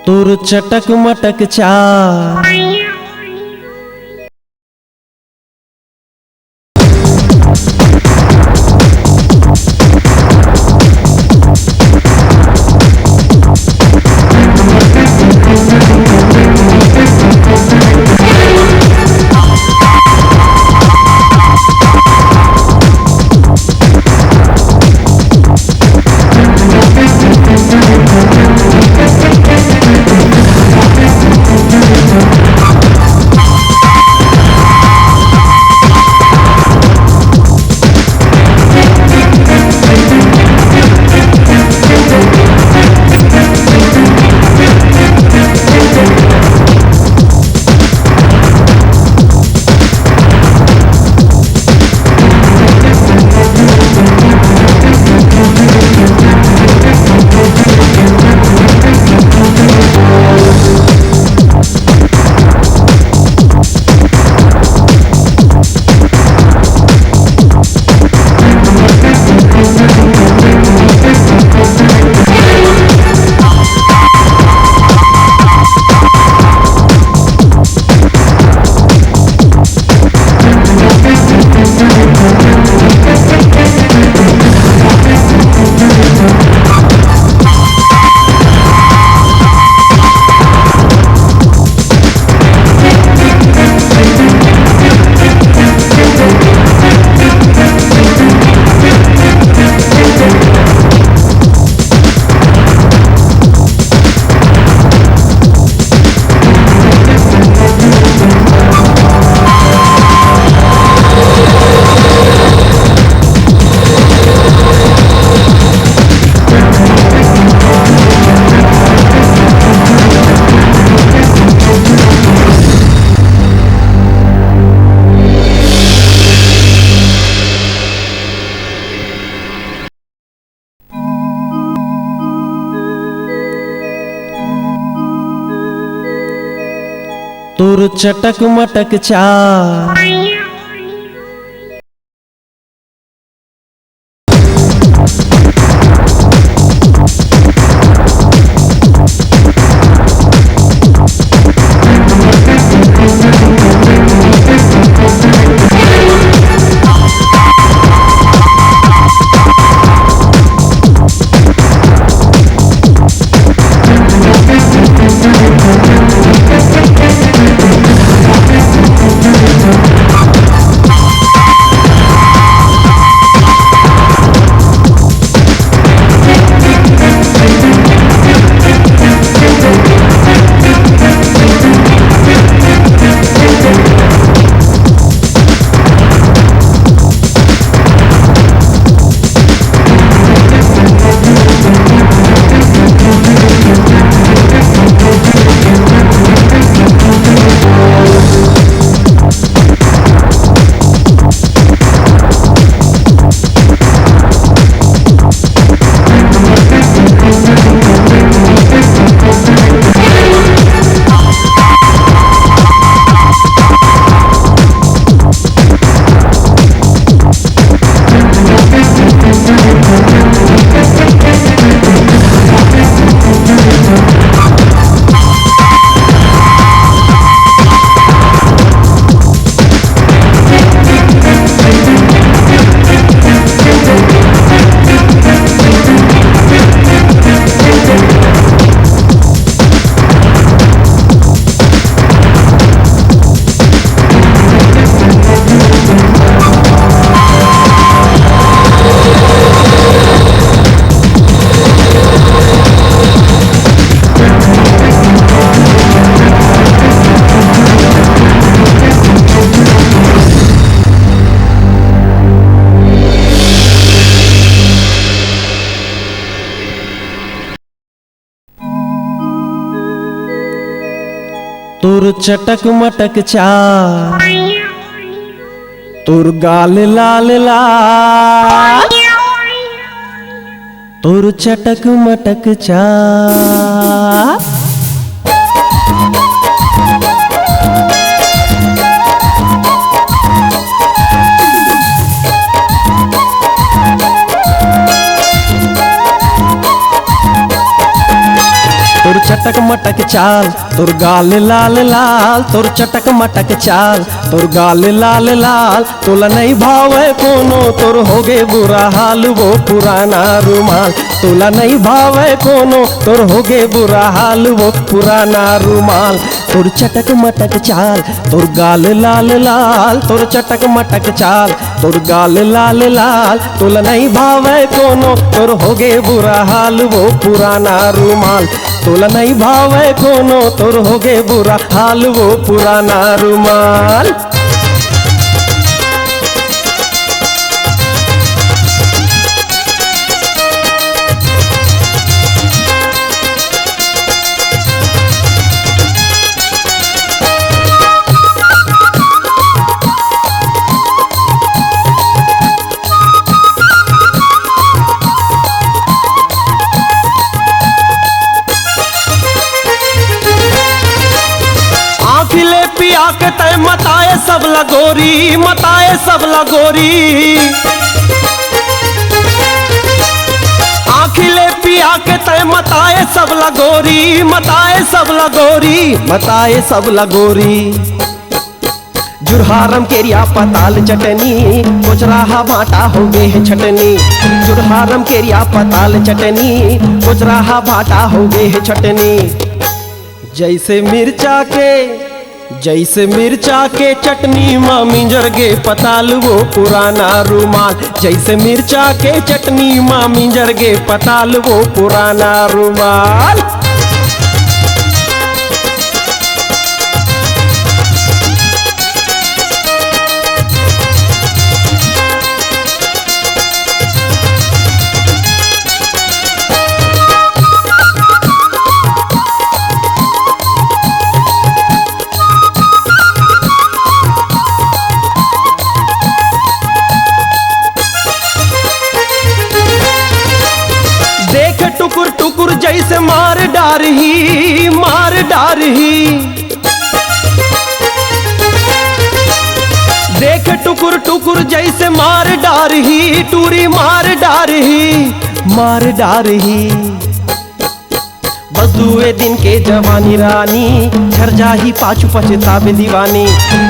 तोर चटक मटक चाल तोर चटक मटक चाल तोर चटक मटक चाल तोर गाल लाल लाल तोर चटक मटक चाल चटक मटक चाल तोर गाल लाल लाल, तोर चटक मटक चाल तोर गाल लाल लाल। तोला नहीं भावे कोनो तोर होगे बुरा हाल वो पुराना रुमाल। तोला नहीं भावे कोनो तोर होगे बुरा हाल वो पुराना रुमाल। तोर चटक मटक चाल तोर गाल लाल लाल, तोर चटक मटक चाल तोर गाल लाल लाल। तोला नहीं भावे कोनो तोर होगे बुरा हाल वो पुराना रुमाल। तोला नहीं भावे कोनो तोर होगे बुरा हाल वो पुराना रुमाल। आँखिले पिया के तय मताए सब लगोरी, मताए सब लगोरी। आँखिले पिया के तय मताए सब लगोरी, मताए सब लगोरी, मताए सब लगोरी। जुरहारम केरिया पताल चटनी, कोचराहा भाटा हो गए है छटनी। जुरहारम केरिया पताल चटनी, कोचराहा भाटा हो गए है छटनी। जैसे मिर्चा के चटनी माँ मिंजर गे पताल वो पुराना रुमाल। जैसे मिर्चा के चटनी माँ मिंजर गे पताल वो पुराना रुमाल। देख टुकुर टुकुर जैसे मार डारही, मार डारही। देख टुकुर टुकुर जैसे मार डारही, टूरी मार डारही, मार डारही। बस दुए दिन के जवानी रानी, झर जाही पाछू पछतावे दीवानी।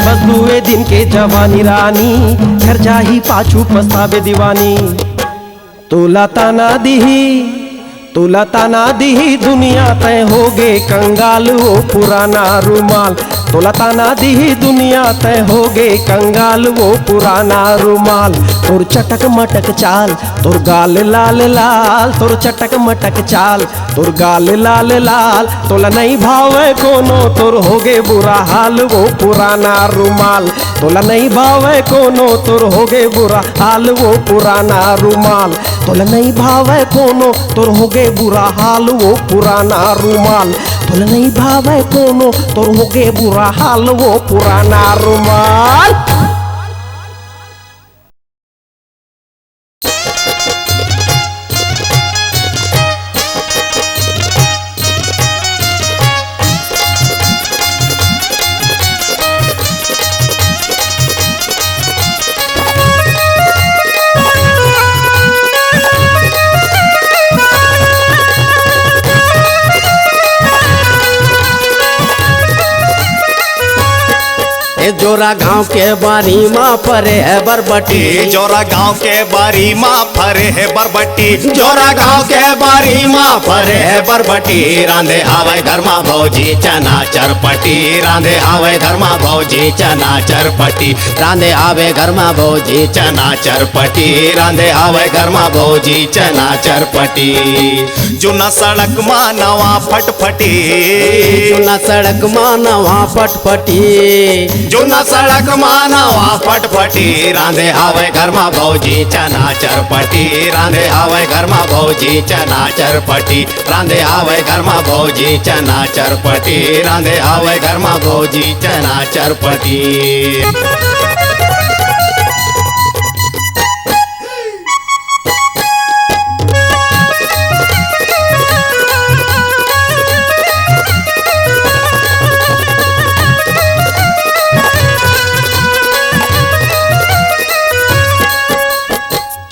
बस दुए दिन के जवानी रानी, झर जाही पाछू पछतावे दीवानी। तोला ताना दिही दुनिया तय होगे कंगाल वो पुराना रुमाल। तोला ताना दिही दुनिया तय होगे कंगाल वो पुराना रुमाल। तोर चटक मटक चाल तोर गाल लाल लाल, तोर चटक मटक चाल तोर गाल लाल लाल। तोला नहीं भावे कोनो तोर होगे बुरा हाल वो पुराना रुमाल। तोला नहीं भावे कोनो तोर होगे बुरा हाल वो पुराना रुमाल। तोला नहीं भावे कोनो तोर होगे बुरा हाल वो पुराना रुमाल। तोला नहीं भावे कोनो तोर होगे बुरा हाल वो पुराना रुमाल। जोरा गांव के बारी माँ फरे है बरबटी, जोरा गांव के बारी माँ फरे है बरबटी। जोरा गांव के बारी माँ फरे है बरबटी। रांधे आवे धर्मा भौजी चना चरपटी, रांधे आवे धर्मा भौजी चना चरपटी, रांधे आवे घरमा भौजी चना चरपटी, रांधे आवे घरमा भौजी चना चरपटी। जुना सड़क माँ नवा फटफटी, जुना सड़क माँ नवा फटफटी, जुना सड़क माँ नवा फटफटी। रांधे आवे घरमा भौजी चना चरपटी, रांधे आवे घरमा भौजी चना चरपटी, रांधे आवे घरमा भौजी चना चरपटी, रांधे आवे घरमा भौजी चना चरपटी।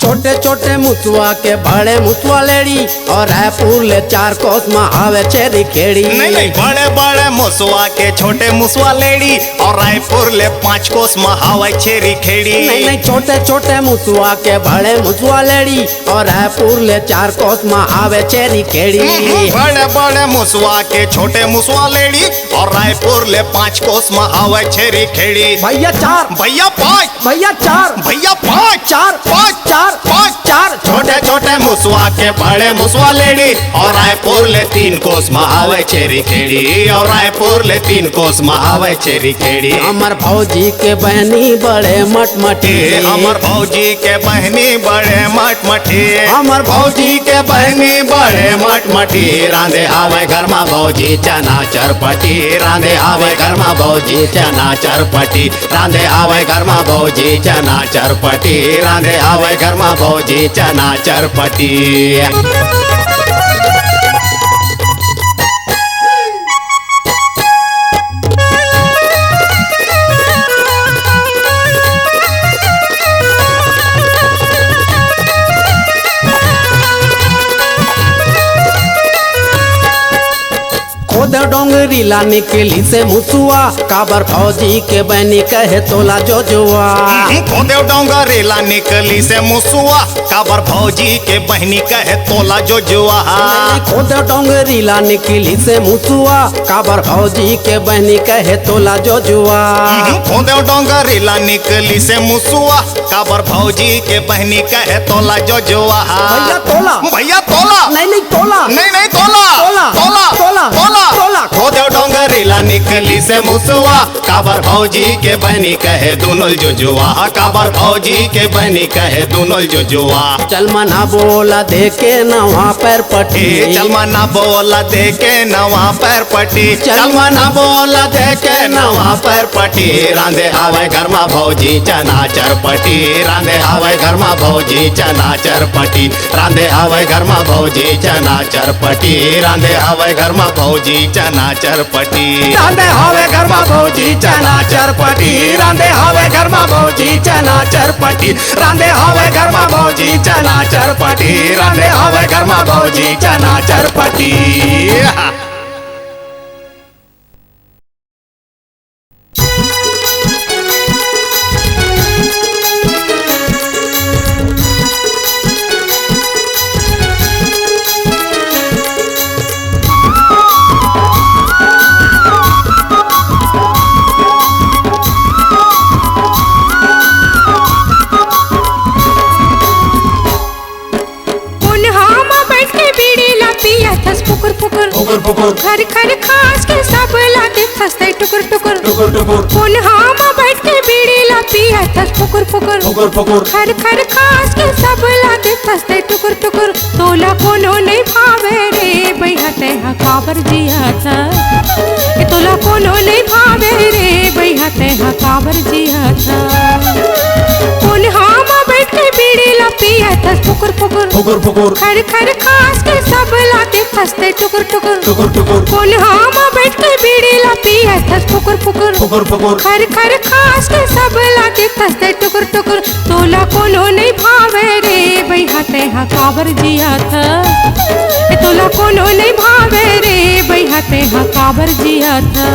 छोटे छोटे मुँह मुसवा के बड़े मुसवा लेडी और रायपुर ले 4 कोस में आवे चेरी खेड़ी। नहीं नहीं, बड़े बड़े मुसवा के छोटे मुसवा लेडी और रायपुर ले 5 कोस में आवे चेरी खेड़ी। नहीं नहीं, छोटे छोटे मुसवा के बड़े मुसवा लेडी और रायपुर ले 4 कोस में आवे चेरी खेड़ी। बड़े बड़े मुसवा के छोटे मुसवा लेडी और रायपुर ले 5 कोस में आवे चेरी खेड़ी। भैया 4, भैया 5, भैया 4, भैया 5, 4, 5, 4, 5, 4। छोटे छोटे मुसवा के बड़े मुसवा लेडी और रायपुर ले 3 कोस में आवे चेरी खेड़ी। और रायपुर ले 3 कोस में आवे चेरी खेड़ी। अमर भौजी के बहनी बड़े मटमटी। अमर भौजी के बहनी बड़े मटमटी। अमर भौजी के बहनी बड़े मटमटी। रांधे आवे घर में भौजी चना चरपटी। रांधे आवे घर में भौजी चना चरपटी। रांधे आवे घर में भौजी चना चरपटी। रांधे आवे घर में भौजी चना चरपटी। खुद डोंगरी ला निकली से मुसुआ काबर फौजी के बहनी कहे तोला जो जुआ। खोदेव डोंगरी ला निकली से मुसुआ काबर भौजी के बहनी कहे तोला जो जुआ। खुद डोंगरी ला निकली से मुसुआ काबर फौजी के बहनी कहे तोला जो जुआ। खोदेव डोंगरी ला निकली से मुसुआ काबर भौजी के बहनी कहे तोला जो जुआ। भैया तोला, भैया तोला, नहीं नहीं तोला, नहीं नहीं तोला, तोला, तोला, तोला, तोला, तोला। खोदेव डोंगरी ला निकली से मुसुआ काबर भौजी के बहनी कहे दुनुल जो जुआ। काबर भौजी के बहनी कहे दुनुल जो जुआ। चल मना बोला देखे नवा पैर पटी। चल मना बोला देखे नवा पैर पटी। चल मना बोला देखे नवा पैर पटी। रांधे आवे घर में भौजी चना चरपटी। रांधे आवे घर में भौजी चना चरपटी। रांधे आवे घर में भौजी चना चरपटी। रांधे आवे घर में भौजी चना चरपटी। रांधे हवे घर में भौजी चना चरपटी। रांधे हवे घर में भौजी चना चरपटी। रांधे हवे घर में भौजी चना चरपटी। रांधे हवे घर में भौजी चना चरपटी। खर खर खास के सब लाते फसते टुकुर टुकुर टुकुर टुकुर। पुनः में बैठ के बीड़ी ला पिया थस फुकुर फुकुर फुकुर फुकुर। खर खर खास के सब लाते फसते टुकुर टुकुर। तोला कोनो नहीं भावे रे भैया ते काबर जिया था। तोला कोनो नहीं भावे रे भैया ते काबर जिया था। पुनः में बैठ के बीड़ी ला पिया थस फुकुर फुकुर फुकुर फुकुर। खर खर खास के सब लाते फसते टुकुर टुकुर टुकुर टुकुर। पुनः में बैठ के बीड़ी ला पिया थस फुकुर फुकुर फुकुर फुकुर। खर खर खास के सब लाते फसते टुकुर टुकुर। तोला कोनो नहीं भावे रे भैया ते काबर जिया था। तोला कोनो नहीं भावे रे भैया ते काबर जिया था।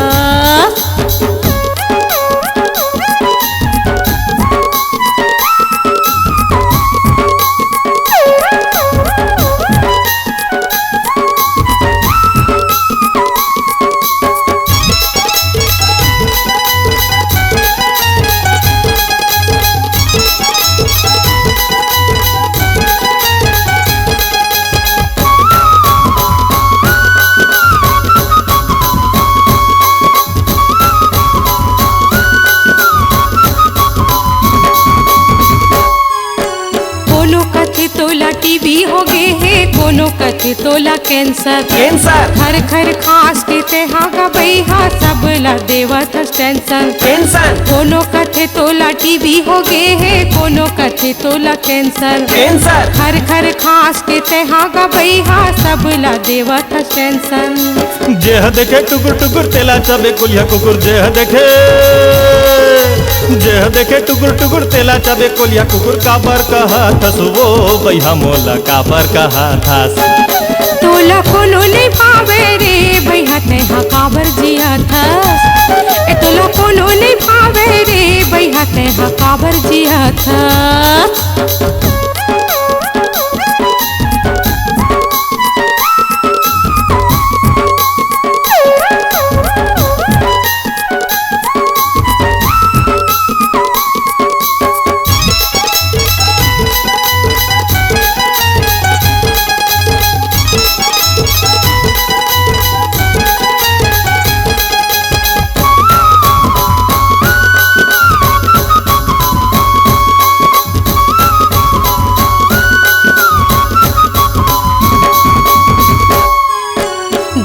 टीबी हो गए है कोनो कथे तोला कैंसर। कैंसर खर खर खास के तेहा का बैहा सब ला देवत टेंशन। कैंसर कोनो कथे तोला टीबी हो गए है कोनो कथे तोला कैंसर। कैंसर खर खर खास के तेहा का बैहा सब ला देवत टेंशन। जेह देखे टुकुर टुकुर तेला चबे कुलिया कुकुर। जेह देखे जेह देखे टुकुर टुकुर तेला चाबे कोलिया कुकुर काबर कहा थस वो भैया मोला काबर कहा थस। तोला कोनो नहीं भावे रे भैया तेहा काबर जिया थस। ए तोला कोनो नहीं भावे रे भैया तेहा काबर जिया थस।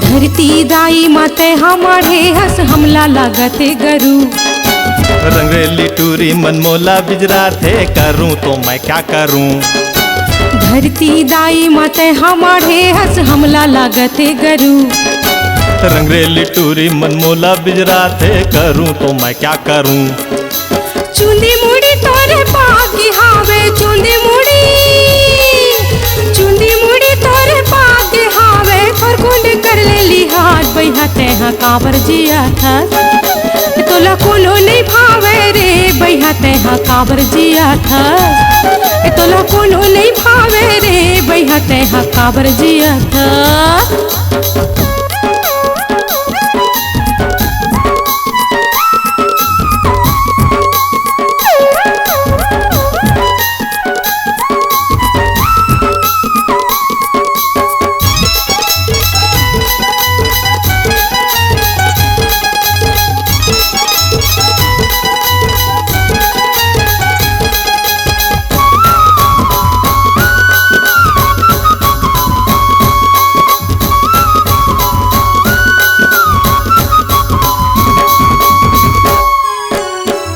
धरती दाई माते हमारे हंस हमला लागते गरू। रंगरेली टूरी मन मोला बिजरा थे करूं तो मैं क्या करूं। धरती दाई माते हमारे हंस हमला लागते गरू। रंगरेली टूरी मन मोला बिजरा थे करूं तो मैं क्या करूं। चुंदी मुड़ी तोरे पागी हावे चुंदी मुड़ी तोरे पागी हावे फरकुंड कर ले लिहाज भैया तेहा काबर जिया था। तोला कोनो नहीं भावे रे भैया तेहा काबर जिया था। तोला कोनो नहीं भावे रे भैया तेहा काबर जिया था।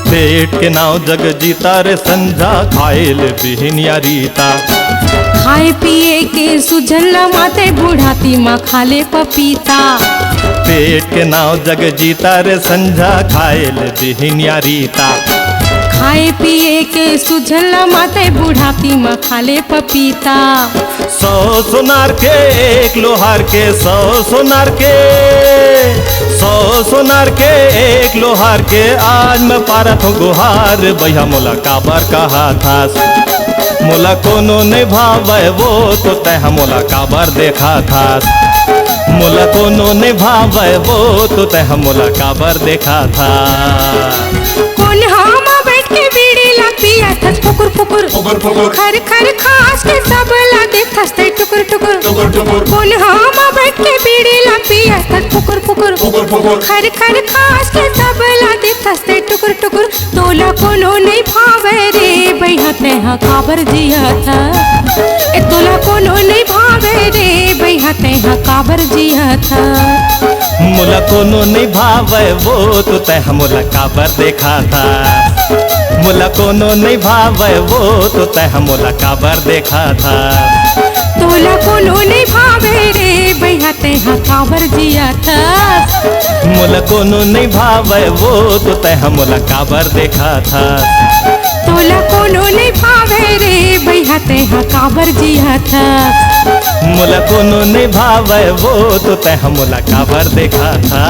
पेट के नाव जग जीता रे संझा खाएल बिहनिया रीता। खाए पिए के सुझल माते बुढ़ाती माँ खाले पपीता। पेट के नाव जग जीता रे संझा खाएल बिहनिया रीता। खाए पिए के सुझल माते बुढ़ाती माँ खाले पपीता। 100 सोनार के 1 लोहार के 100 सोनार के 100 सोनार के 1 लोहार के आज मैं पारत हूँ गुहार भैया मोला काबर कहा था। मोला कोनो नहीं भावे वो तो तह मोला काबर देखा था। मोला कोनो नहीं भावे वो तो तह मोला काबर देखा था। कौन हम बैठ के बीड़ी ला पिया थस फुकुर फुकुर फुकुर फुकुर खर खर खास के सब ला देखस ते टुकुर टुकुर टुकुर टुकुर कौन हम बैठ के बीड़ी ला पिया थस फुकुर फुकुर फुकुर फुकुर खर खर खास के सब ला देखस ते टुकुर टुकुर। तोला कोनो नहीं भावे रे भैया तेहा काबर जिया था। ए तोला कोनो नहीं भावे रे भैया तेहा काबर जिया था। मोला कोनो नहीं भावे वो तो तह मोला काबर देखा था। मोला कोनो नहीं भावे वो तो तह मोला काबर देखा था। तोला कोनो नहीं भावे रे भैया तेहा काबर जिया था। मोला कोनो नहीं भावे वो तो तह मोला काबर देखा था। तोला कोनो नहीं भावे रे भैया तेहा काबर जिया था। मोला कोनो नहीं भावे वो तो तह मोला काबर देखा था।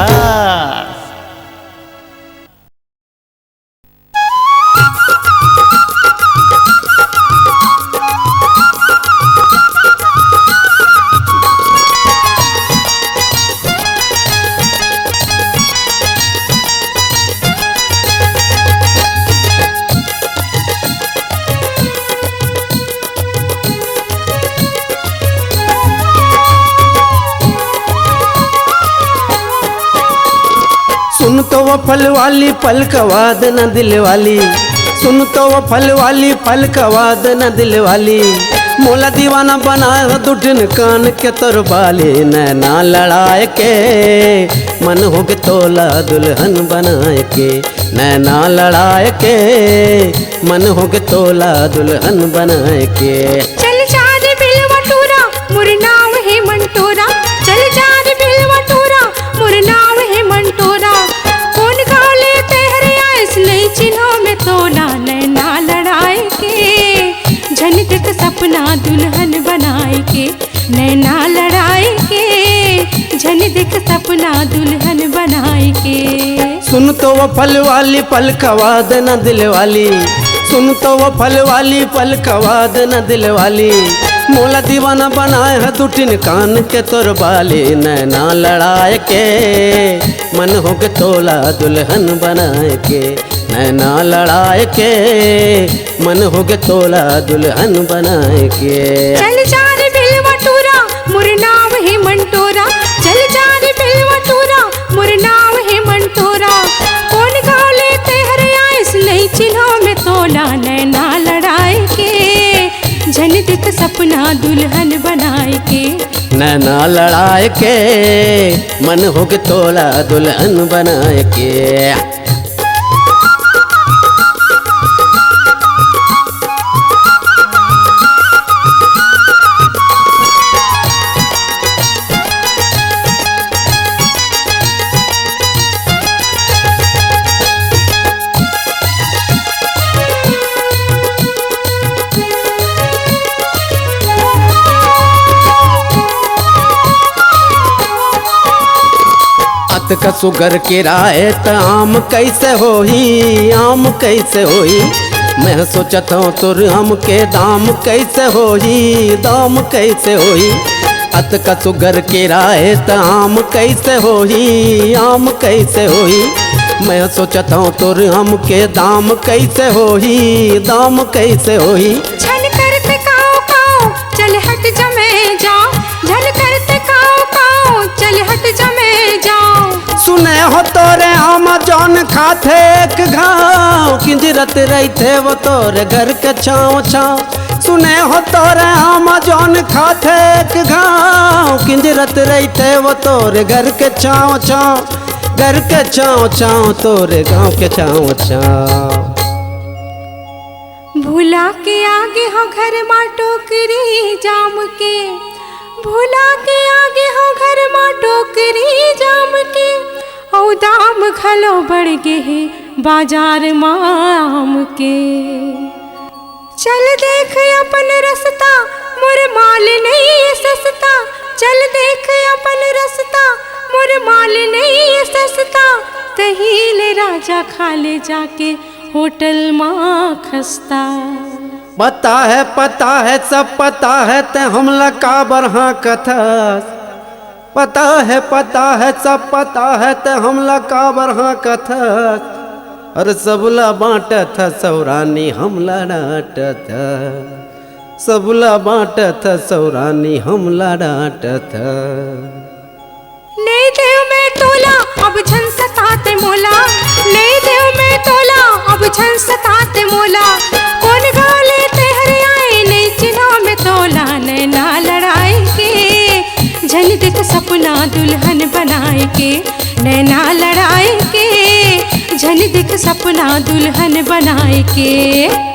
सुन तो वो फल वाली पल कवाद न दिल वाली। सुन तो वो फल वाली पल कवाद न दिल वाली। मोला दीवाना बना दुठन कान के तोर बाले नैना लड़ाए के मन हो के तोला दुल्हन बनाए के। नैना लड़ाए के मन हो के तोला दुल्हन बनाए के। चल जा रे बिलवा टूरा मोर नाम है मंटोरा। चल जा रे बिलवा टूरा मोर नाम है मंटोरा। कौन गाले तेहरे आइस नहीं चिन्हो में सपना दुल्हन बनाए के। सुन तो वो फल वाली पल खवाद न दिल वाली, सुन तो वो फल वाली पल खवाद न दिल वाली। मोला दीवाना बनाए है दुटिन कान के तोर बाली, नैना लड़ाए के मन हो के तोला दुल्हन बनाए के। नैना लड़ाए के मन हो के तोला दुल्हन बनाए के। चल जा रे बिलवा टूरा मोर नाम है मंटोरा, चल जा रे बिलवा टूरा मोर नाम है मंटोरा। कौन गाँव लेते हरे आइस नहीं चिन्हो में तोला, नैना लड़ाए के झन दिख सपना दुल्हन बनाए के। नैना लड़ाए के मन हो के तोला दुल्हन बनाए के। अत का सुगर के राय त आम कैसे होही, आम कैसे होही। मैं सोचत हूँ तुर हमके दाम कैसे होही, दाम कैसे होही। अत का सुगर के राय त आम कैसे होही, आम कैसे होही। मैं सोचत हूँ तुर हमके दाम कैसे होही, दाम कैसे होही। झन करते काओ काओ चल हट जमे जाओ, झन करते काओ काओ चल हट जमे जाओ। सुने हो तोरे आम जौन खाथे एक घाव, किंजरत रहते वो तोरे घर के छाँव छाँव। सुने हो तोरे आम जौन खाथे एक घाव, किंजरत रहते वो तोरे घर के छाँव छाँव। घर के छाँव छाँव तोरे गाँव के छाँव छाँव। भूला के आगे हो घर मा टोकरी जाम के, भूला के आगे हो घर मा टोकरी जाम के। औ दाम खलो बढ़ गे है बाजार माम के। चल देख अपन रसता मोर माल नहीं है सस्ता, चल देख अपन रसता मोर माल नहीं है सस्ता। तहीले राजा खा ले जाके होटल माँ खस्ता। पता है सब पता है ते हमला का बरहा कथा। पता है सब पता है ते हमला का बरहा कथा। और सबला बाँट था सौरानी हमला डांट था, सबला बाँट था सौरानी हमला डांट था। नहीं देव में तोला अब झन सताते मोला, नहीं देव में तोला अब झन सताते मोला। कौन गाँव लेते हरे आए नहीं चिन्हो में तोला, नैना लड़ाए के झन दिख सपना दुल्हन बनाए के। नैना लड़ाए के झन दिख सपना दुल्हन बनाए के।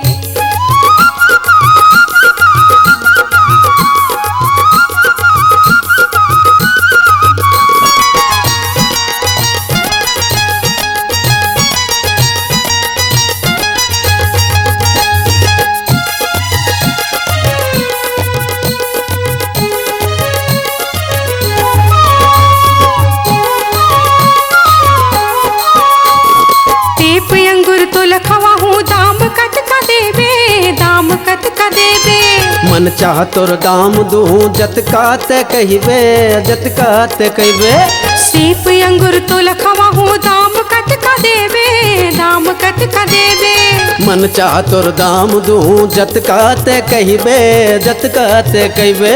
मन चाह तोर दाम दूँ जतका ते कहिबे, जतका ते कहिबे। सेब अंगूर तो लखवा हूँ दाम कत का देवे, दाम कत का देवे। मन चाह तोर दाम दूँ जतका ते कहिबे, जतका ते कहिबे।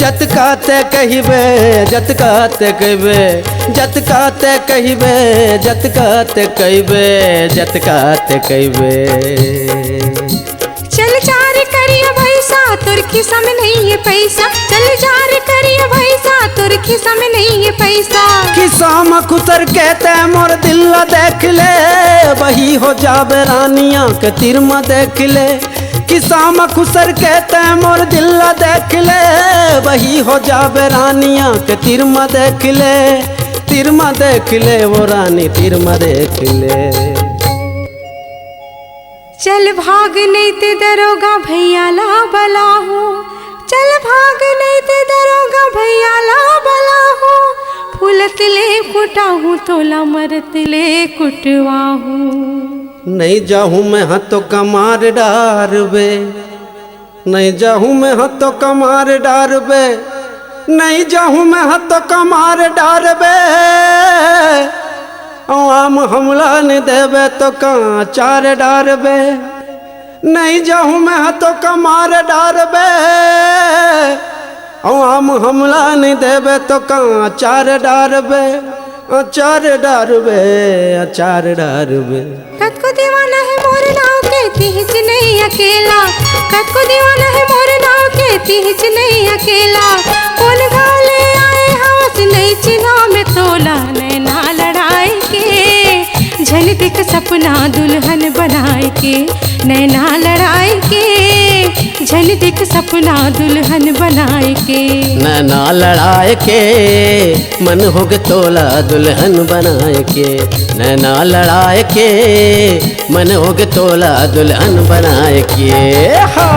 जतका ते कहिबे, जतका ते कहिबे, जतका ते कहिबे, जतका ते कहिबे, जतका ते कहिबे। चल जार करिया भैसा तुर खिसा में नहीं है पैसा, चल जार करिया भैसा तुर खिसा में नहीं है पैसा। खिसा में खुसर कहते मोर दिल देख ले, वही हो जाबे रानिया के तीर में देख ले। खिसा में खुसर कहते मोर दिल देख ले, वही हो जाबे रानिया के तीर में देख ले। तीर में देख ले वो रानी तीर में देख ले। चल भाग नहीं ते दरोगा भैया ला बला हो, चल भाग नहीं ते दरोगा भैया ला बला हो। फूलत ले कुटाहूँ तोला मरत ले कुटवाहूँ। नहीं जाहूँ मैं हाथों कमार डार बे, नहीं जाहूँ मैं हाथों कमार डार बे, नहीं जाहूँ मैं हाथों कमार डार बे। आम हमला न देवे तो कहाँ चार डार बे, नहीं जाहूँ मैं हाथों कमार डार बे। आम हमला नहीं देवे तो कहाँ चार डार बे, चार डार बे, चार डार बे। कद को दीवाना है मोर नाव के तीज नहीं अकेला, कद को दीवाना है मोर नाव के तीज नहीं अकेला। कौन घाले आए हाथ नहीं चिन्हा में तोला, नैना लड़ाई के झन दिख सपना दुल्हन बनाए के, नैना लड़ाई के झन दिख सपना दुल्हन बनाए के। नैना लड़ाए के मन होग तोला दुल्हन बनाए के, नैना लड़ाए के मन होग तोला दुल्हन बनाए के। हा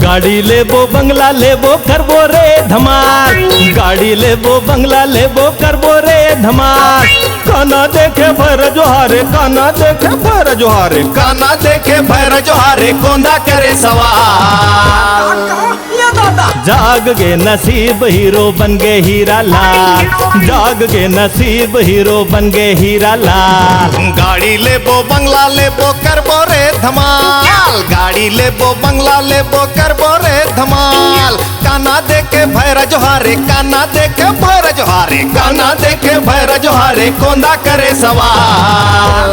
गाड़ी लेबो बंगला लेबो करबो रे धमाल, गाड़ी लेबो बंगला लेबो करबो रे धमाल। काना देखे भैर जोहारे, काना देखे भैर जोहारे, काना देखे भैर जोहारे कोंदा करे सवाल। जाग गे नसीब हीरो बन गे हीरा लाल, जाग गे नसीब हीरो बन गे हीरा लाल। गाड़ी लेबो बंगला लेबो करबो रे धमाल, गाड़ी लेबो बंगला लेबो करबो रे धमाल। काना देखे भैर जोहारे, काना देखे भैर जोहारे, काना देखे भैर जोहारे कोंदा करे सवाल।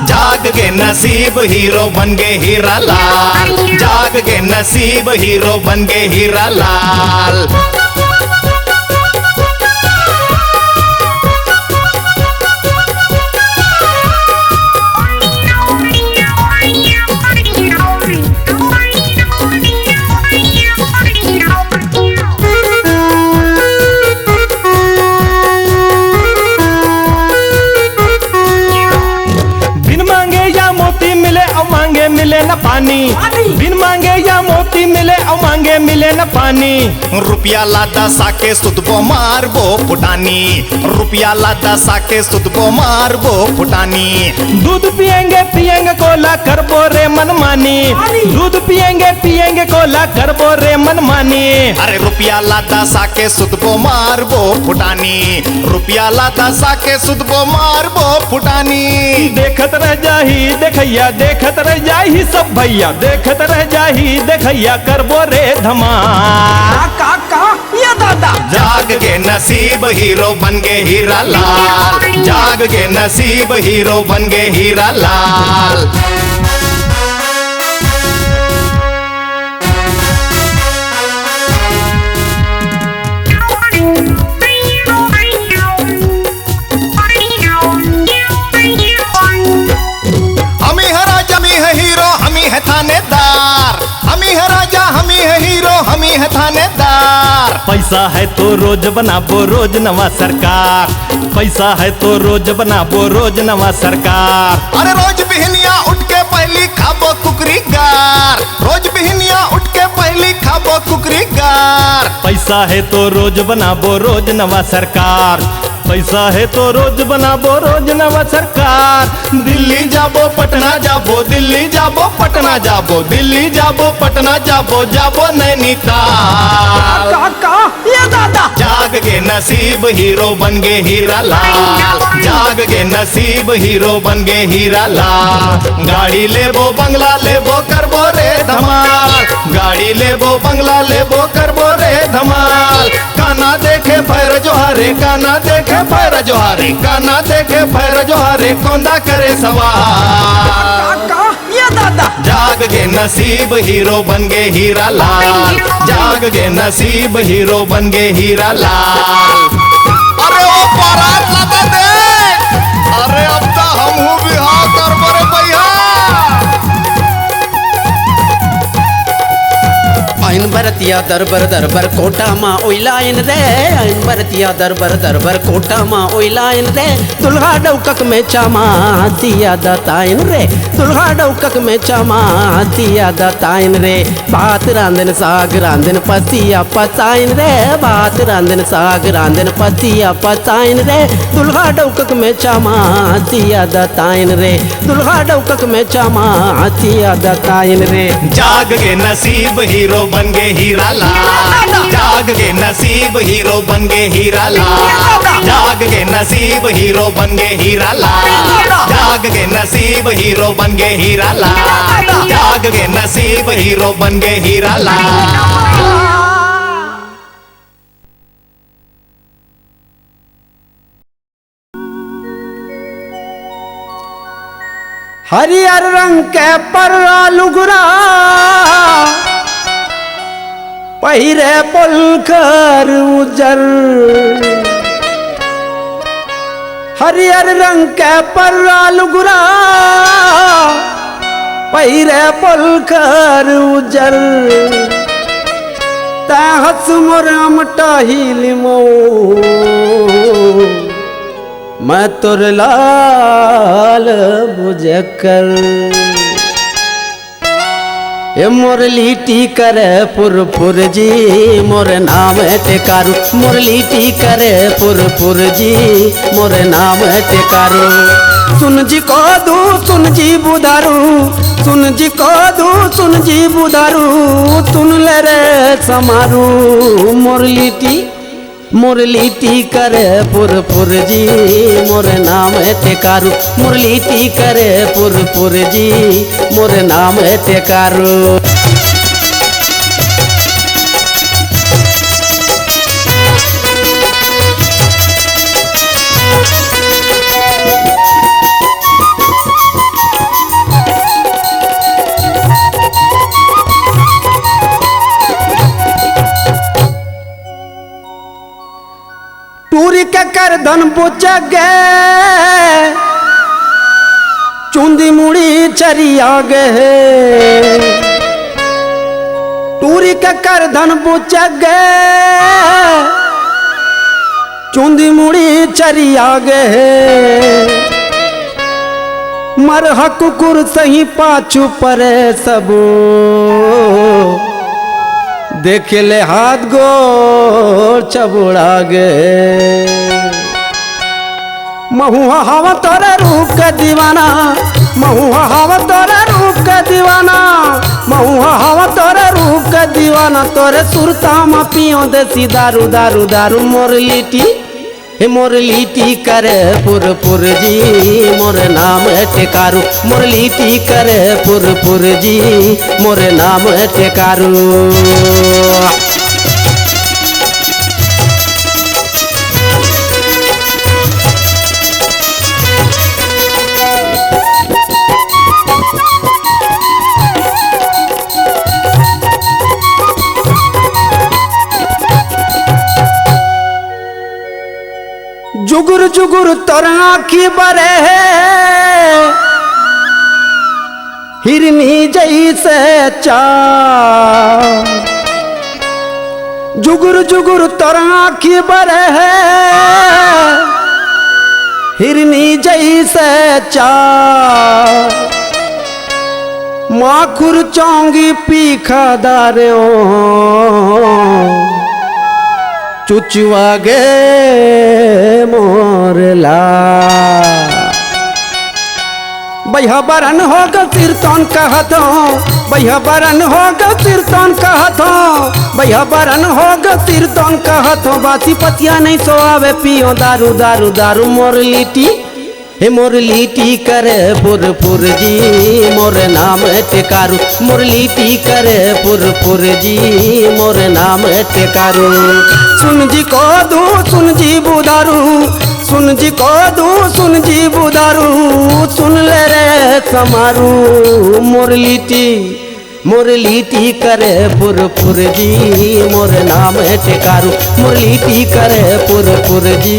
जाग गे नसीब हीरो बन गे हीरा लाल, जाग गे नसीब हीरो बन गे हीरा लाल। मांगे मिले न पानी, बिन मांगे या मोती मिले और मांगे मिले न पानी। रुपया लादा साके सुतबो मारबो फुटानी, रुपया लादा साके सुतबो मारबो फुटानी। दूध पिएंगे पिएंगे कोला करबो रे मनमानी, दूध पिएंगे पिएंगे कोला करबो रे मनमानी। अरे रुपया लादा साके सुतबो मारबो फुटानी, रुपया लादा साके सुतबो मारबो फुटानी। देखत रह जाही देखैया, देखत रह जाही सब भैया, देखत रह जाही देखैया करबो रे धमाल। ये दादा जाग के नसीब हीरो बन गे हीरा लाल, जाग के नसीब हीरो बन गे हीरा लाल। है थानेदार, हम ही है राजा, हम ही है हीरो, हम ही है थानेदार। पैसा है तो रोज बनाबो रोज नवा सरकार, पैसा है तो रोज बनाबो रोज नवा सरकार। अरे रोज बिहनिया उठ के पहली खाबो कुकरी गार, रोज बिहनिया उठ के पहली खाबो कुकरी गार। पैसा है तो रोज बनाबो रोज नवा सरकार, पैसा है तो रोज बनाबो रोज नवा सरकार। दिल्ली जाबो पटना जाबो, दिल्ली जाबो पटना जाबो, दिल्ली जाबो पटना जाबो, जाबो नैनीताल। ये दादा जाग के नसीब हीरो बन गे हीरा लाल, जाग के नसीब हीरो बन गे हीरा लाल। गाड़ी लेबो बंगला लेबो करबो रे धमाल, गाड़ी लेबो बंगला लेबो करबो रे धमाल। काना देखे भैर जोहारे, काना देखे भैर जोहारे, काना देखे भैर जोहारे, कोंदा करे सवाल। ये दादा जाग के नसीब हीरो बन गे हीरा लाल, जाग के नसीब हीरो बन गे हीरा लाल। अरे ओ बारात लगा दे, अरे अब तो हम हूँ बिहार करबो रे भैया। आइन बरतिया दरबर दरबर कोटा माँ ओइलाइन रे आइन बरतिया दरबर दरबर कोटा माँ ओइलाइन रे दुल्हा डौकक में चामा दिया दताइन रे दुल्हा डौकक में चामा दिया दताइन रे भात रांधन साग रांधन पतिया पताइन रे भात रांधन साग रांधन पतिया पताइन रे दुल्हा डौकक में चामा दिया दताइन रे दुल्हा डौकक में चामा दिया दताइन रे जाग के नसीब हीरो बन गए हीरा लाल जाग के नसीब हीरो बन गए हीरा लाल जाग के नसीब हीरो बन गए हीरा लाल जाग के नसीब हीरो बन गए हीरा लाल जाग के नसीब हीरो बन गए हीरा लाल। हरियर रंग के पर्रा लुगरा पहिरे पलकर उजर हरियर रंग के पर्रा लुगरा पहिरे पलकर उजर हस मोर अमटा हिलमो मैं तोर लाल बुझकर ये मोर लिट्टी करे पुर जी मोर नाम टेकारू मोर लिट्टी करे पुर जी मोर नाम टेकारू सुन जी को दू सुन जी बुधारू सुन जी को दू सुन जी बुधारू सुन ले रे समारू मोर लिट्टी करे पुर जी मोर नाम टेकारू मोर लिट्टी करे पुर जी मोर नाम टेकारू। टूरी के कर धन बुझ गए चुंदी मुड़ी चरिया गए टूरी के कर धन बुझ गए चुंदी मुड़ी चरिया गए मरह कुकुर सही पाछू परे सबो देख ले हाथ गोर चबुड़ा गे महुआ हवा तोरे रूप का दीवाना महुआ हवा तोरे रूप का दीवाना महुआ हवा तोरे रूप का दीवाना तोरे सुरता में पियो देसी दारू दारू दारू मोर लिट्टी करे पुर जी मोर नाम टेकारू मोर लिट्टी करे पुर जी मोर नाम टेकारू। जुगुर जुगुर तोर आँखी बरे है हिरनी जैसे चाल जुगुर जुगुर तोर आँखी बरे है हिरनी जैसे चाल माखुर चौंगी पीखा दारे चुचुआ गे मोरला भैया बरन होगा तीर्थन कहत भैया बरन होगा तीर्थन कहत भैया बरन होगा तीर्थन कहत बासी पतिया नहीं सोआवे पियो दारू दारू दारू मोर लिट्टी करे पुर जी मोर नाम टेकारू मोर लिट्टी करे पुर जी मोर नाम टेकारू सुन जी को दू सुन जी बुधारू सुन जी को दू सुन जी बुधारू सुन ले रे समारू मोर मुरलीटी करे पुर जी मोर नाम है टेकारू मुरलीटी करे पुर जी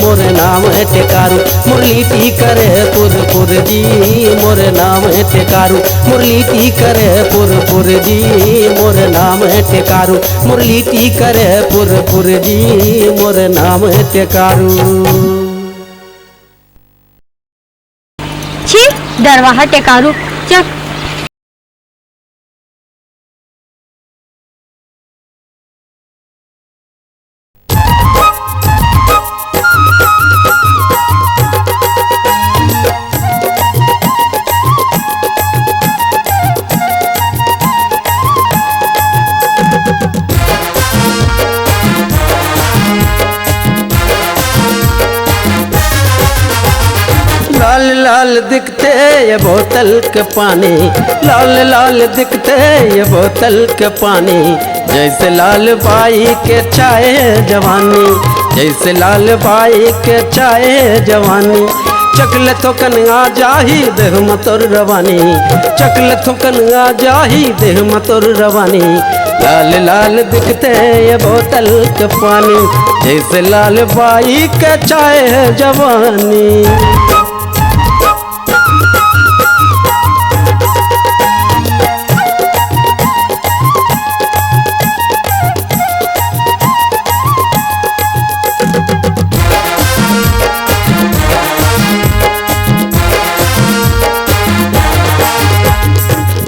मोर नाम है टेकारू मुरलीटी करे पुर जी मोर नाम है टेकारू मुरलीटी करे पुर जी मोर नाम है टेकारू मुरलीटी करे पुर जी मोर नाम है टेकारू। छी दरवाहा टेकारू चल। लाल लाल दिखते ये बोतल के पानी लाल लाल दिखते ये बोतल के पानी जैसे लाल बाई के चाय जवानी जैसे लाल बाई के चाय जवानी चकले थोकन आ जाही देह मतोर रवानी चकले थोकन आ जाही देह मतोर रवानी लाल लाल दिखते ये बोतल के पानी जैसे लाल बाई के चाय जवानी।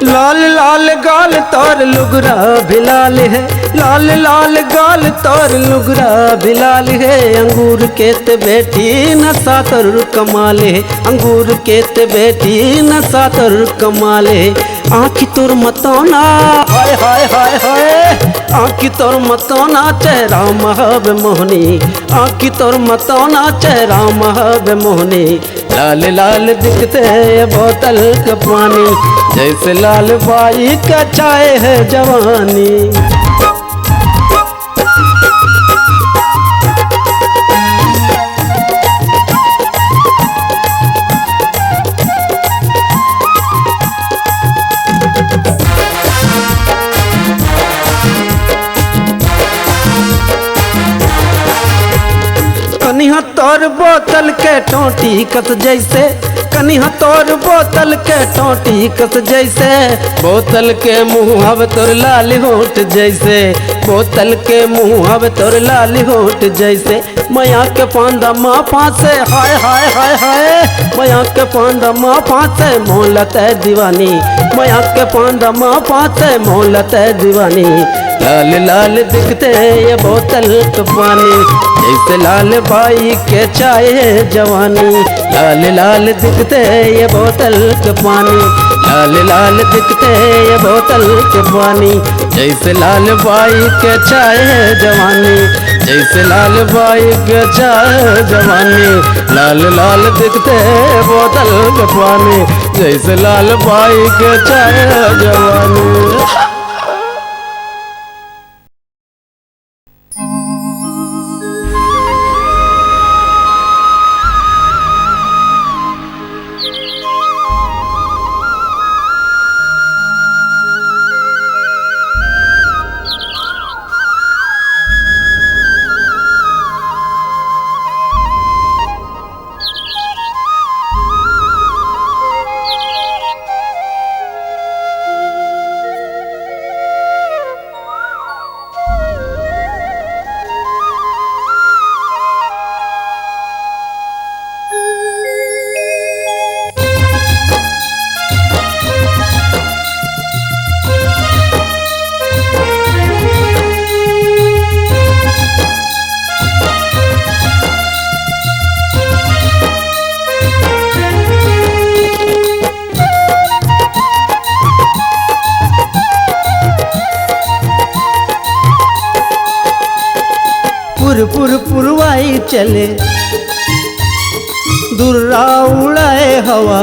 लाल लाल गाल तोर लुगरा भिलाल है लाल लाल गाल तोर लुगरा भिलाल है अंगूर के ते बेटी नशा तोर कमाल है अंगूर के ते बेटी नशा तोर कमाल है आँखी तोर मतौना हाय हाय हाय हाय आँखी तोर मतौना चेहरा महब मोहनी आँखी तोर मतौना चेहरा महब मोहनी लाल लाल दिखते है बोतल का पानी जैसे लाल बाई का चाय है जवानी। कनिहा तोर बोतल के टोटी कस जैसे कनिहा तोर बोतल के टोटी कस जैसे बोतल के मुँह अब तोर लाल होठ जैसे बोतल के मुँह अब तोर लाल होठ जैसे मैया के पांदा माँ फांसे हाय हाय हाय हाय मैया के पांदा माँ फांसे मोहलत है दीवानी मैया के पांदा माँ फांसे मोहलत है दीवानी लाल लाल दिखते ये बोतल के पानी जैसे लाल बाई के चाय है जवानी लाल लाल दिखते ये बोतल के पानी लाल लाल दिखते ये बोतल के पानी जैसे लाल बाई के चाय है जवानी जैसे लाल बाई के चाय जवानी लाल लाल दिखते बोतल के पानी जैसे लाल बाई के चाय जवानी। पुरवाई चले दुर्रा उड़ाए हवा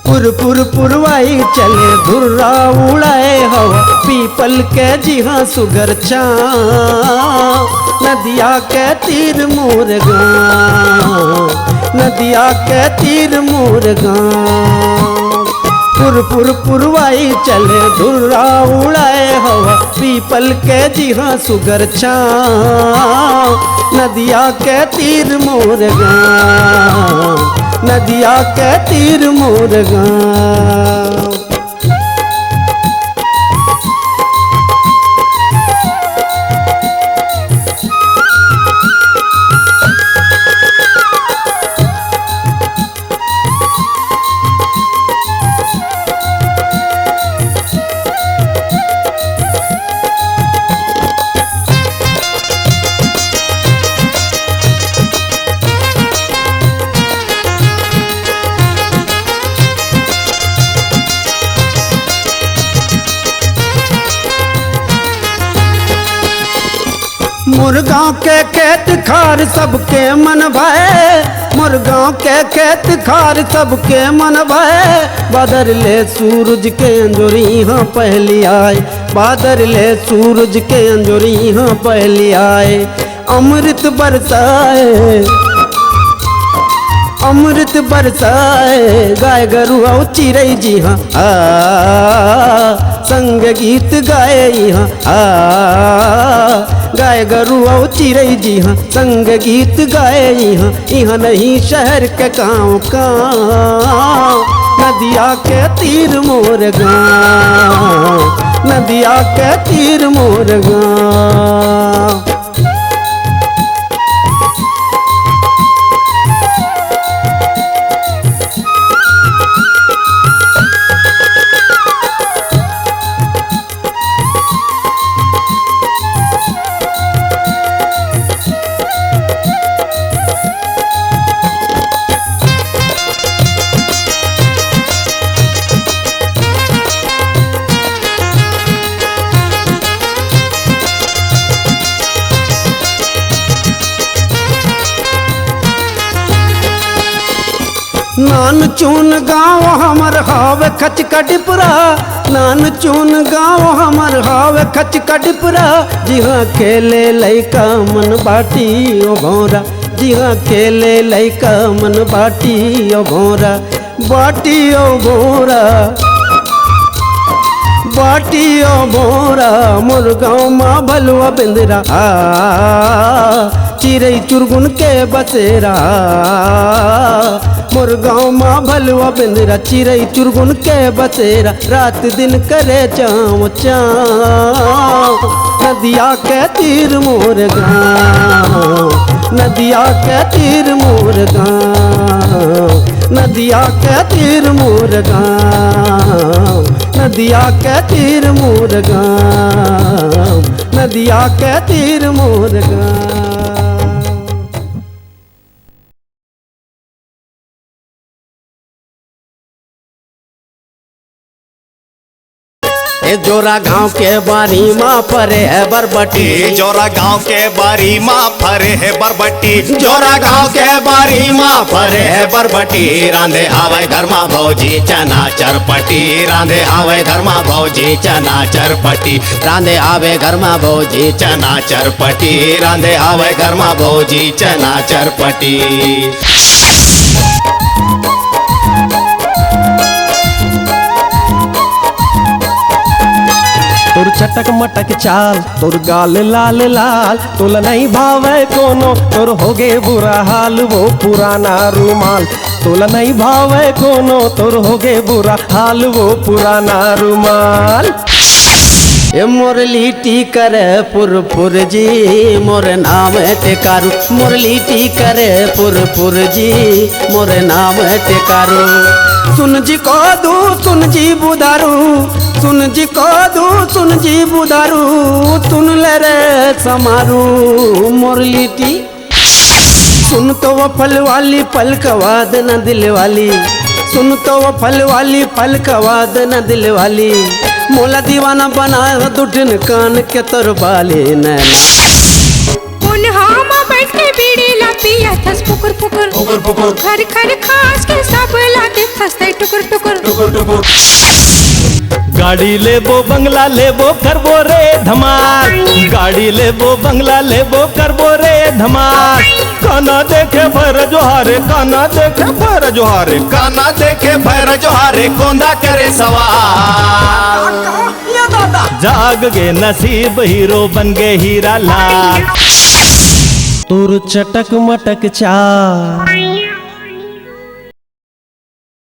पुरवाई चले धुर्रा उड़ाए हवा पीपल के जी हाँ सुगर छाँव नदिया के तीर मोर गाँव नदिया के तीर मोर गाँव पुर पुर पुरवाई चले धुर्रा उड़ाए हवा पीपल के जी हाँ सुगर छाँव नदिया के तीर मोर गाँव नदिया के तीर मोर गाँव मुर्गांव के खेत खार सबके मन भय मुर्गांव के खेत खार सबके मन भय बादर ले सूरज के अंजोरी हाँ पहली आए बादर ले सूरज के अंजोरी हाँ पहली आए अमृत बरसाए अमृत बरसाए गाय गरु और चिड़ै जी हाँ संग गीत गाए हाँ गाय गरु और चिड़ै जी हाँ संग गीत गाए हाँ यहाँ नहीं शहर के गाँव गाँव नदिया के तीर मोर गाँव नदिया के तीर मोर गाँव नान चून गाँव हमर हावे खच कटिपुरा नान चून गाँव हमर हावे खच कटिपुरा जी हाँ खेले लैका मन बाटी ओ भौरा जी हाँ खेले लैका मन बाटी ओ भौरा बाटी ओ भौरा बाटी ओ भौरा मोर गाँव माँ भलुआ बिंदरा चिड़ै चुरगुन के बसेरा मोर गाँव माँ भलुआ बिंदरा चिड़ै चुरगुन के बसेरा रात दिन करे चाँव चाँव नदिया के तीर मोर गाँव नदिया के तीर मोर गाँव नदिया के तीर मोर गाँव नदिया के तीर मोर गाँव नदिया के तीर मोर गाँव जोरा गांव के बारी माँ फरे है बरबटी जोरा गांव के बारी माँ फरे है बरबटी जोरा गांव के बारी माँ फरे है बरबटी रांधे आवे घर माँ भौजी चना चरपटी रांधे आवे घर माँ भौजी चना चरपटी रांधे आवे घर माँ भौजी चना चरपटी रांधे आवे घर माँ भौजी चना चरपटी तोर चटक मटक चाल तोर गाल लाल लाल तोला नहीं भावे कोनो तोर होगे बुरा हाल वो पुराना रुमाल तोला नहीं भावे कोनो तोर होगे बुरा हाल वो पुराना रुमाल ए मोर लिट्टी करे पुर जी मोर नाम टेकारू मोर लिट्टी करे पुर जी मोर नाम टेकारू सुन जी को दू सुन जी बुधारू सुन जी को दू सुन जी बुधारू सुन ले रे समारू मोर लिट्टी सुन तो वो फल वाली पल कवाद न दिल वाली सुन तो वो फल वाली पल कवाद न दिल वाली मोला दीवाना बनाया दुठन कान के तोर बाले नैना उन्हामा बैठ के बीड़ी ला पिया थस पुकुर पुकुर खर खर खास के सब ला के थस टुकुर टुकुर गाड़ी लेबो बंगला लेबो करबो रे धमाल, गाड़ी लेबो बंगला लेबो करबो रे धमाल। काना देखे भैर जोहारे, काना देखे भैर जोहारे, काना देखे भैर जोहारे कोंदा करे सवाल। जाग गे नसीब हीरो बन गे हीरा लाल। तोर चटक मटक चाल